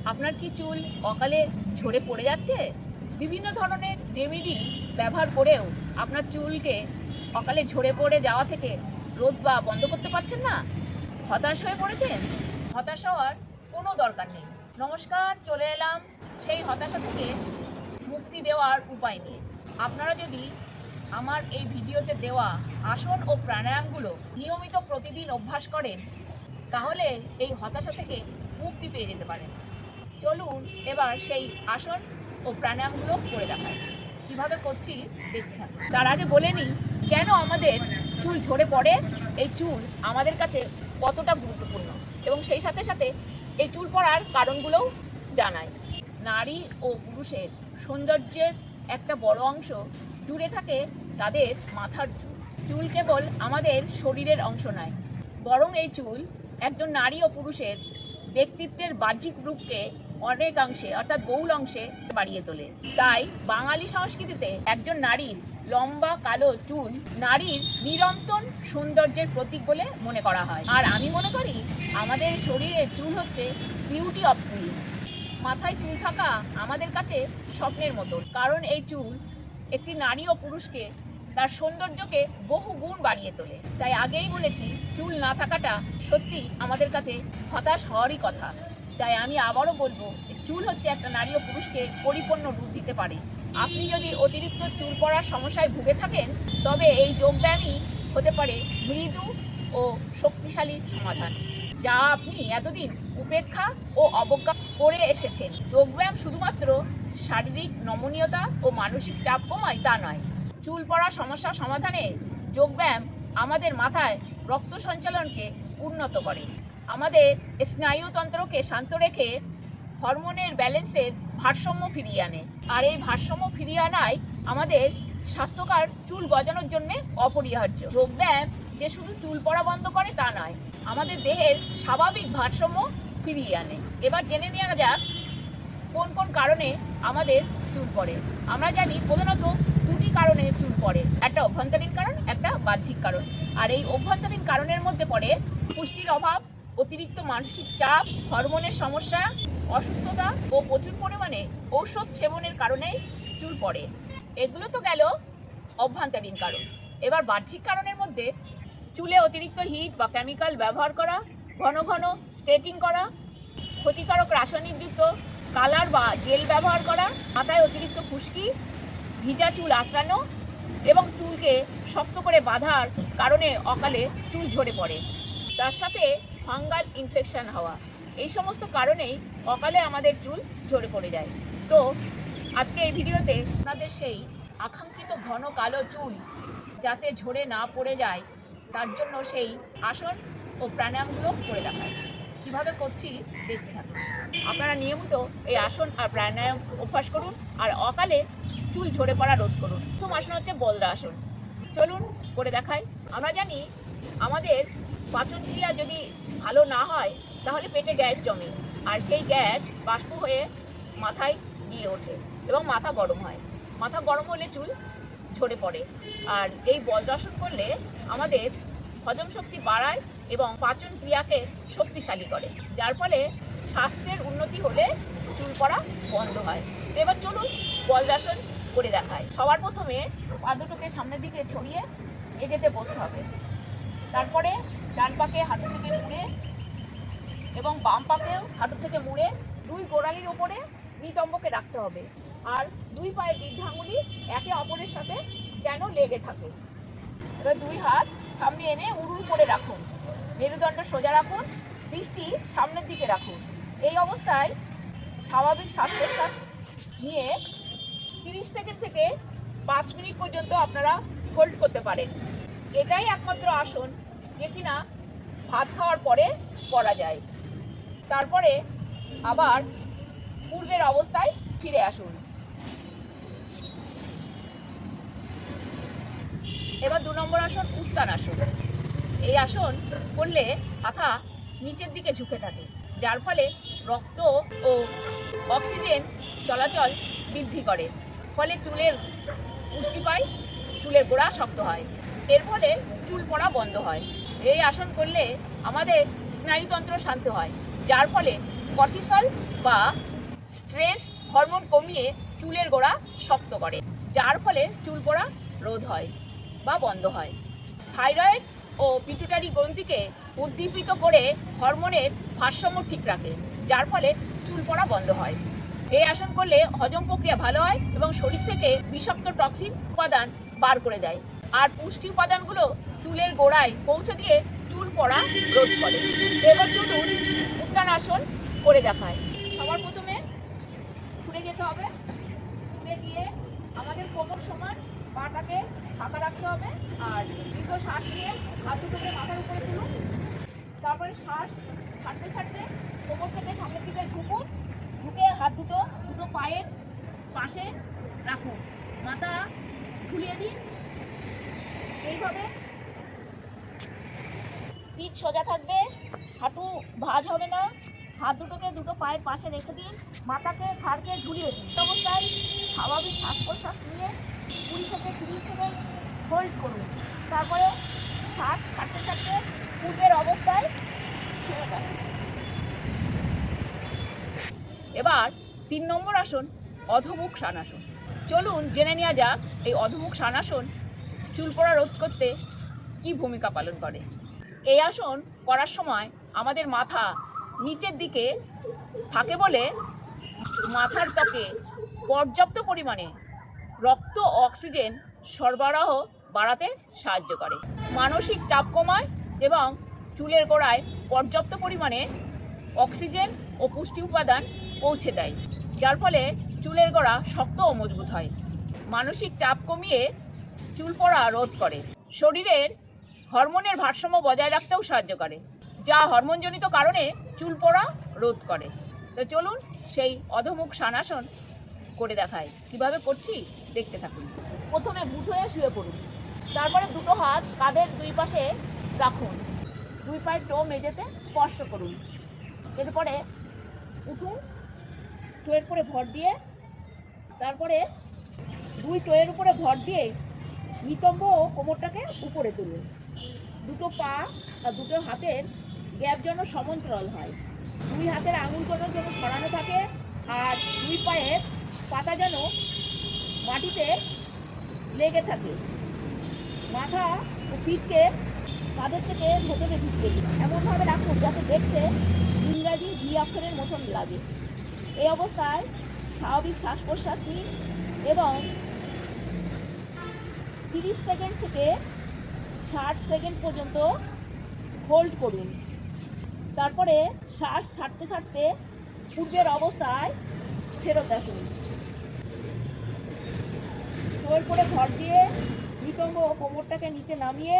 আপনার কি চুল অকালে ঝরে পড়ে যাচ্ছে? বিভিন্ন ধরনের রেমেডি ব্যবহার করেও আপনার চুলকে অকালে ঝরে পড়ে যাওয়া থেকে রোধ বা বন্ধ করতে পারছেন না? হতাশ হয়ে পড়েছেন? হতাশ হওয়ার কোনো দরকার নেই। নমস্কার, চলে এলাম সেই হতাশা থেকে মুক্তি দেওয়ার উপায় নিয়ে। আপনারা যদি আমার এই ভিডিওতে দেওয়া আসন ও প্রাণায়ামগুলো নিয়মিত প্রতিদিন অভ্যাস করেন, তাহলে এই হতাশা থেকে মুক্তি পেয়ে যেতে পারেন। চলুন এবার সেই আসন ও প্রাণায়ামগুলো করে দেখাই। কিভাবে করছি দেখতে থাকুন। তার আগে বলে নিই, কেন আমাদের চুল ঝরে পড়ে, এই চুল আমাদের কাছে কতটা গুরুত্বপূর্ণ, এবং সেই সাথে সাথে এই চুল পড়ার কারণগুলোও জানাই। নারী ও পুরুষের সৌন্দর্যের একটা বড় অংশ জুড়ে থাকে তাদের মাথার চুল। চুল কেবল আমাদের শরীরের অংশ নয়, বরং এই চুল একজন নারী ও পুরুষের ব্যক্তিত্বের বাহ্যিক রূপকে অনেকাংশে অর্থাৎ বহুল অংশে বাড়িয়ে তোলে। তাই বাঙালি সংস্কৃতিতে একজন নারীর লম্বা কালো চুল নারীর নিরন্তর সৌন্দর্যের প্রতীক বলে মনে করা হয়। আর আমি মনে করি আমাদের শরীরের চুল হচ্ছে বিউটি অফ কুইন। মাথায় চুল থাকা আমাদের কাছে স্বপ্নের মতো, কারণ এই চুল একটি নারী ও পুরুষকে তার সৌন্দর্যকে বহু গুণ বাড়িয়ে তোলে। তাই আগেই বলেছি, চুল না থাকাটা সত্যি আমাদের কাছে হতাশ হওয়ারই কথা। তাই আমি আবারও বলবো, চুল হচ্ছে একটা নারী ও পুরুষকে পরিপূর্ণ রূপ দিতে পারে। আপনি যদি অতিরিক্ত চুল পড়ার সমস্যায় ভুগে থাকেন, তবে এই যোগব্যায়ামই হতে পারে মৃদু ও শক্তিশালী সমাধান, যা আপনি এতদিন উপেক্ষা ও অবজ্ঞা করে এসেছেন। যোগব্যায়াম শুধুমাত্র শারীরিক নমনীয়তা ও মানসিক চাপ কমায় তা নয়, চুল পড়ার সমস্যা সমাধানে যোগব্যায়াম আমাদের মাথায় রক্ত সঞ্চালনকে উন্নত করে, আমাদের স্নায়ুতন্ত্রকে শান্ত রেখে হরমোনের ব্যালেন্সের ভারসাম্য ফিরিয়ে আনে। আর এই ভারসাম্য ফিরিয়ে আনায় আমাদের স্বাস্থ্যকর চুল গজানোর জন্য অপরিহার্য। যোগব্যায়াম যে শুধু চুল পড়া বন্ধ করে তা নয়, আমাদের দেহের স্বাভাবিক ভারসাম্য ফিরিয়ে আনে। এবার জেনে নেওয়া যাক কোন কোন কারণে আমাদের চুল পড়ে। আমরা জানি প্রধানত দুটি কারণে চুল পড়ে, একটা অভ্যন্তরীণ কারণ, একটা বাহ্যিক কারণ। আর এই অভ্যন্তরীণ কারণের মধ্যে পড়ে পুষ্টির অভাব, অতিরিক্ত মানসিক চাপ, হরমোনের সমস্যা, অসুস্থতা ও প্রচুর পরিমাণে ঔষধ সেবনের কারণে চুল পড়ে। এগুলো তো গেল অভ্যন্তরীণ কারণ। এবার বাহ্যিক কারণের মধ্যে চুলে অতিরিক্ত হিট বা কেমিক্যাল ব্যবহার করা, ঘন ঘন স্ট্রেটিং করা, ক্ষতিকারক রাসায়নিকযুক্ত কালার বা জেল ব্যবহার করা, মাথায় অতিরিক্ত খুশকি, ভিজা চুল আঁচড়ানো এবং চুলকে শক্ত করে বাঁধার কারণে অকালে চুল ঝরে পড়ে। তার সাথে ফাঙ্গাল ইনফেকশন হওয়া, এই সমস্ত কারণেই অকালে আমাদের চুল ঝরে পড়ে যায়। তো আজকে এই ভিডিওতে আপনাদের সেই আকাঙ্ক্ষিত ঘন কালো চুল যাতে ঝরে না পড়ে যায়, তার জন্য সেই আসন ও প্রাণায়ামগুলো করে দেখায়। কীভাবে করছি দেখতে থাকুন। আপনারা নিয়মিত এই আসন আর প্রাণায়াম অভ্যাস করুন আর অকালে চুল ঝরে পড়া রোধ করুন। প্রথম আসন হচ্ছে বজ্রাসন। চলুন করে দেখাই। আমরা জানি আমাদের পাচন ক্রিয়া যদি ভালো না হয়, তাহলে পেটে গ্যাস জমে, আর সেই গ্যাস বাষ্প হয়ে মাথায় গিয়ে ওঠে এবং মাথা গরম হয়। মাথা গরম হলে চুল ঝরে পড়ে। আর এই বজ্রাসন করলে আমাদের হজম শক্তি বাড়ায় এবং পাচন ক্রিয়াকে শক্তিশালী করে, যার ফলে স্বাস্থ্যের উন্নতি হলে চুল পড়া বন্ধ হয়। তো এবার চলুন বজ্রাসন করে দেখায়। সবার প্রথমে পা দুটোকে সামনের দিকে ছড়িয়ে এজেতে বসতে হবে। তারপরে ডান পাকে হাঁটু থেকে মুড়ে এবং বাম পাকেও হাঁটু থেকে মুড়ে দুই গোড়ালির ওপরে নিতম্বকে রাখতে হবে। আর দুই পায়ের বৃদ্ধাঙ্গুলি একে অপরের সাথে যেন লেগে থাকে। এবার দুই হাত সামনে এনে উড়ুল করে রাখুন, মেরুদণ্ড সোজা রাখুন, দৃষ্টি সামনের দিকে রাখুন। এই অবস্থায় স্বাভাবিক শ্বাস প্রশ্বাস নিয়ে 30 সেকেন্ড থেকে 5 মিনিট পর্যন্ত আপনারা হোল্ড করতে পারেন। এটাই একমাত্র আসন যে কিনা ভাত খাওয়ার পরে করা যায়। তারপরে আবার পূর্বের অবস্থায় ফিরে আসুন। এবার 2 নম্বর আসন উত্তানাসন। এই আসন করলে মাথা নিচের দিকে ঝুঁকে থাকে, যার ফলে রক্ত ও অক্সিজেন চলাচল বৃদ্ধি করে, ফলে চুলের পুষ্টি পায়, চুলের গোড়া শক্ত হয়, এর ফলে চুল পড়া বন্ধ হয়। এই আসন করলে আমাদের স্নায়ুতন্ত্র শান্ত হয়, যার ফলে কর্টিসল বা স্ট্রেস হরমোন কমিয়ে চুলের গোড়া শক্ত করে, যার ফলে চুল পড়া রোধ হয় বা বন্ধ হয়। থাইরয়েড ও পিটুইটারি গ্রন্থিকে উদ্দীপিত করে হরমোনের ভারসাম্য ঠিক রাখে, যার ফলে চুল পড়া বন্ধ হয়। এই আসন করলে হজম প্রক্রিয়া ভালো হয় এবং শরীর থেকে বিষাক্ত টক্সিন উপাদান বার করে দেয়, আর পুষ্টি উপাদানগুলো চুলের গোড়ায় পৌঁছে দিয়ে চুল পড়া রোধ করে। এবার চলুন উত্তানাসন করে দেখায়। সবার প্রথমে ঘুরে যেতে হবে। ঘুরে গিয়ে আমাদের কোমর সমান পাটাকে ফাঁকা রাখতে হবে, আর দীর্ঘ শ্বাস নিয়ে হাত দুটোকে মাথার উপরে তুলুন। তারপরে শ্বাস ছাড়তে ছাড়তে কোমর থেকে সামনের দিকে ঝুঁকুন, ঝুঁকে হাত দুটো পায়ের পাশে রাখুন, মাথা ঝুলিয়ে দিন। এইভাবে পিঠ সোজা থাকবে, হাঁটু ভাঁজ হবে না। হাত দুটোকে পায়ের পাশে রেখে দিন, মাথাকে ঘাড়কে ঝুলিয়ে দিন। অবস্থায় স্বাভাবিক শ্বাস প্রশ্বাস নিয়ে 20 থেকে 30 সেকেন্ড হোল্ড করুন। তারপরে শ্বাস ছাড়তে ছাড়তে পূর্বের অবস্থায় ফেরত আসুন। এবার 3 নম্বর আসন অধোমুখ ষাণাসন। চলুন জেনে নেওয়া যাক এই অধোমুখ ষাণাসন চুল পড়া রোধ করতে কি ভূমিকা পালন করে। এই আসন করার সময় আমাদের মাথা নিচের দিকে থাকে বলে মাথার ত্বকে পর্যাপ্ত পরিমাণে রক্ত অক্সিজেন সরবরাহ বাড়াতে সাহায্য করে, মানসিক চাপ কমায় এবং চুলের গোড়ায় পর্যাপ্ত পরিমাণে অক্সিজেন ও পুষ্টি উপাদান পৌঁছে দেয়, যার ফলে চুলের গোড়া শক্ত ও মজবুত হয়। মানসিক চাপ কমিয়ে চুল পড়া রোধ করে। শরীরের হরমোনের ভারসাম্য বজায় রাখতেও সাহায্য করে, যা হরমোনজনিত কারণে চুল পড়া রোধ করে। তো চলুন সেই অধোমুখ ষাণাসন করে দেখাই। কিভাবে করছি দেখতে থাকুন। প্রথমে বুট হয়ে শুয়ে পড়ুন, তারপরে দুটো হাত কাঁধের দুই পাশে রাখুন, দুই পায়ের টো মেঝেতে স্পর্শ করুন। এরপরে উঠুন, টোয়ের উপরে ভর দিয়ে, তারপরে দুই টোয়ের উপরে ভর দিয়ে নিতম্ব ও কোমরটাকে উপরে তুলুন। দুটো পা আর দুটো হাতের গ্যাপ যেন সমান্তরাল হয়, দুই হাতের আঙুলগুলো যেন ছড়ানো থাকে, আর দুই পায়ের পাতা যেন মাটিতে লেগে থাকে। মাথা ও পিঠকে কাঁধের থেকে ভেতরে ঢুকতে দিন, এমনভাবে রাখুন যাতে দেখতে ইংরাজি ভি অক্ষরের মতন লাগে। এই অবস্থায় স্বাভাবিক শ্বাস প্রশ্বাস নিন এবং 30 সেকেন্ড থেকে 60 সেকেন্ড পর্যন্ত হোল্ড করুন। তারপরে শ্বাস ছাড়তে ছাড়তে পূর্বের অবস্থায় ফেরত আসুন। টোয়ের করে ভর দিয়ে নিতম্ব ও কোমরটাকে নিচে নামিয়ে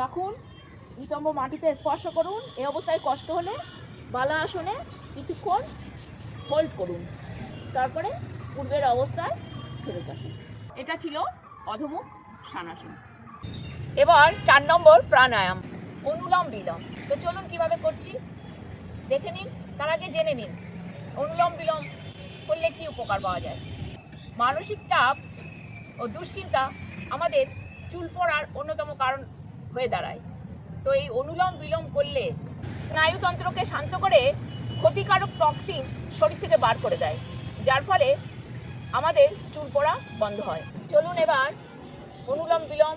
রাখুন, নিতম্ব মাটিতে স্পর্শ করুন। এই অবস্থায় কষ্ট হলে বালা আসনে কিছুক্ষণ হোল্ড করুন, তারপরে পূর্বের অবস্থায় ফেরত আসুন। এটা ছিল অধোমুখ ষাণাসন। এবার 4 নম্বর প্রাণায়াম, অনুলোম বিলোম। তো চলুন কিভাবে করছি দেখে নিন। তার আগে জেনে নিন অনুলোম বিলোম করলে কি উপকার পাওয়া যায়। মানসিক চাপ ও দুশ্চিন্তা আমাদের চুল পড়ার অন্যতম কারণ হয়ে দাঁড়ায়। তো এই অনুলোম বিলোম করলে স্নায়ুতন্ত্রকে শান্ত করে ক্ষতিকারক টক্সিন শরীর থেকে বার করে দেয়, যার ফলে আমাদের চুল পড়া বন্ধ হয়। চলুন এবার অনুলোম বিলোম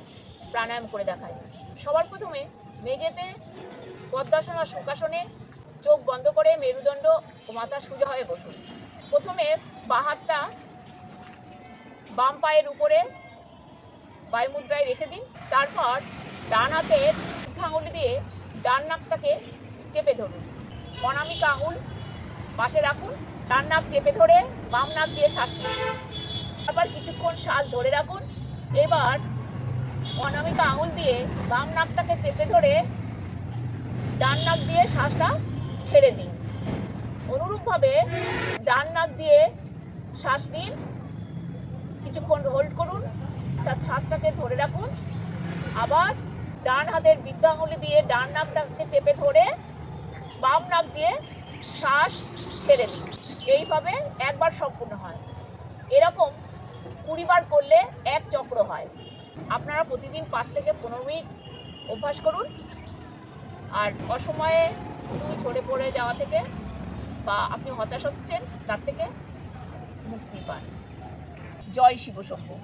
প্রাণায়াম করে দেখায়। সবার প্রথমে মেঝেতে পদ্মাসন আর সুখাসনে চোখ বন্ধ করে মেরুদণ্ড ও মাথা সোজা হয়ে বসুন। প্রথমে বাঁ হাতটা বাম পায়ের উপরে বায়ু মুদ্রায় রেখে দিন। তারপর ডান হাতের আঙুলি দিয়ে ডান নাকটাকে চেপে ধরুন, অনামিকা আঙুল পাশে রাখুন। ডান নাক চেপে ধরে বাম নাক দিয়ে শ্বাস নিন, আবার কিছুক্ষণ শ্বাস ধরে রাখুন। এবার অনামিকা আঙুল দিয়ে বাম নাকটাকে চেপে ধরে ডান নাক দিয়ে শ্বাসটা ছেড়ে দিন। অনুরূপভাবে ডান নাক দিয়ে শ্বাস নিন, কিছুক্ষণ হোল্ড করুন, তার শ্বাসটাকে ধরে রাখুন। আবার ডান হাতের বৃদ্ধ আঙুলি দিয়ে ডান নাকটাকে চেপে ধরে বাম নাক দিয়ে শ্বাস ছেড়ে দিন। এইভাবে একবার সম্পূর্ণ হয়। এরকম 20 বার করলে এক চক্র হয়। আপনারা প্রতিদিন 5 থেকে 15 মিনিট অভ্যাস করুন। আর অসময়ে চুল ঝরে পড়ে যাওয়া থেকে বা আপনি হতাশ হচ্ছেন তার থেকে মুক্তি পান। জয় শিব শম্ভু।